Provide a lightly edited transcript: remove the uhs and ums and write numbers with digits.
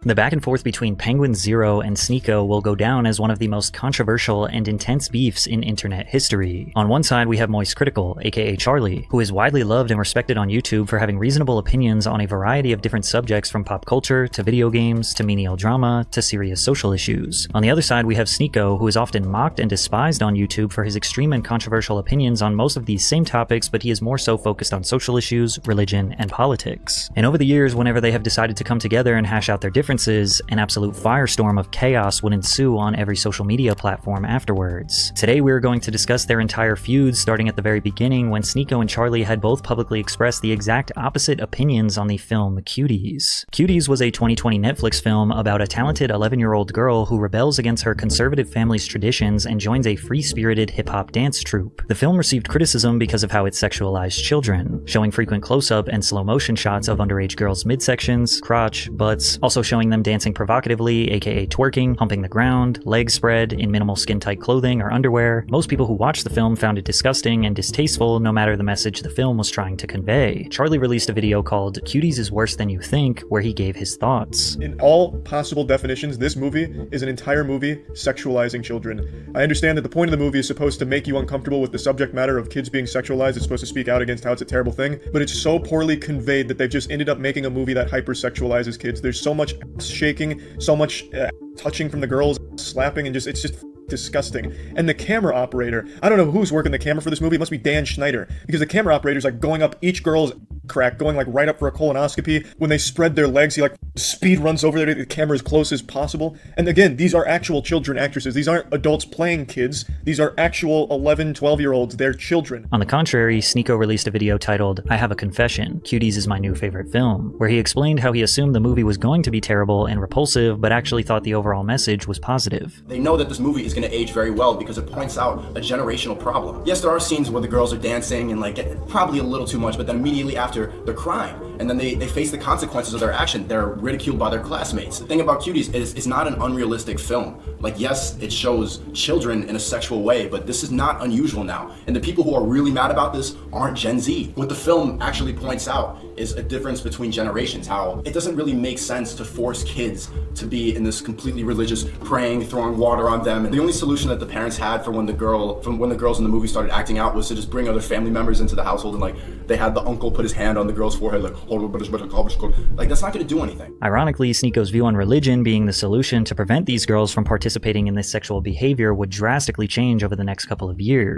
The back and forth between Penguin Zero and Sneako will go down as one of the most controversial and intense beefs in internet history. On one side, we have Moistcritical, aka Charlie, who is widely loved and respected on YouTube for having reasonable opinions on a variety of different subjects from pop culture, to video games, to menial drama, to serious social issues. On the other side, we have Sneako, who is often mocked and despised on YouTube for his extreme and controversial opinions on most of these same topics, but he is more so focused on social issues, religion, and politics. And over the years, whenever they have decided to come together and hash out their differences, an absolute firestorm of chaos would ensue on every social media platform afterwards. Today we're going to discuss their entire feud, starting at the very beginning when Sneako and Charlie had both publicly expressed the exact opposite opinions on the film Cuties. Cuties was a 2020 Netflix film about a talented 11-year-old girl who rebels against her conservative family's traditions and joins a free-spirited hip-hop dance troupe. The film received criticism because of how it sexualized children, showing frequent close-up and slow-motion shots of underage girls' midsections, crotch, butts, also showing them dancing provocatively, aka twerking, humping the ground, legs spread, in minimal skin-tight clothing or underwear. Most people who watched the film found it disgusting and distasteful no matter the message the film was trying to convey. Charlie released a video called "Cuties is Worse Than You Think," where he gave his thoughts. In all possible definitions, this movie is an entire movie sexualizing children. I understand that the point of the movie is supposed to make you uncomfortable with the subject matter of kids being sexualized. It's supposed to speak out against how it's a terrible thing, but it's so poorly conveyed that they've just ended up making a movie that hypersexualizes kids. There's so much shaking, so much touching from the girls, slapping, and it's just disgusting. And the camera operator, I don't know who's working the camera for this movie. It must be Dan Schneider, because the camera operator's like going up each girl's crack, going like right up for a colonoscopy. When they spread their legs, he like speed runs over there to the camera as close as possible. And again, these are actual children actresses. These aren't adults playing kids. These are actual 11, 12-year-olds. They're children. On the contrary, Sneako released a video titled "I Have a Confession, Cuties is my new favorite film," where he explained how he assumed the movie was going to be terrible and repulsive, but actually thought the overall message was positive. They know that this movie is going to age very well because it points out a generational problem. Yes, there are scenes where the girls are dancing and like probably a little too much, but then immediately after they're crying, and then they face the consequences of their action. They're ridiculed by their classmates. The thing about Cuties is it's not an unrealistic film. Like, yes, it shows children in a sexual way, but this is not unusual now. And the people who are really mad about this aren't Gen Z. What the film actually points out is a difference between generations, how it doesn't really make sense to force kids to be in this completely religious praying, throwing water on them. And the only solution that the parents had for when the girls in the movie started acting out was to just bring other family members into the household, and like they had the uncle put his hand on the girl's forehead like that's not going to do anything. Ironically, Sneako's view on religion being the solution to prevent these girls from participating in this sexual behavior would drastically change over the next couple of years.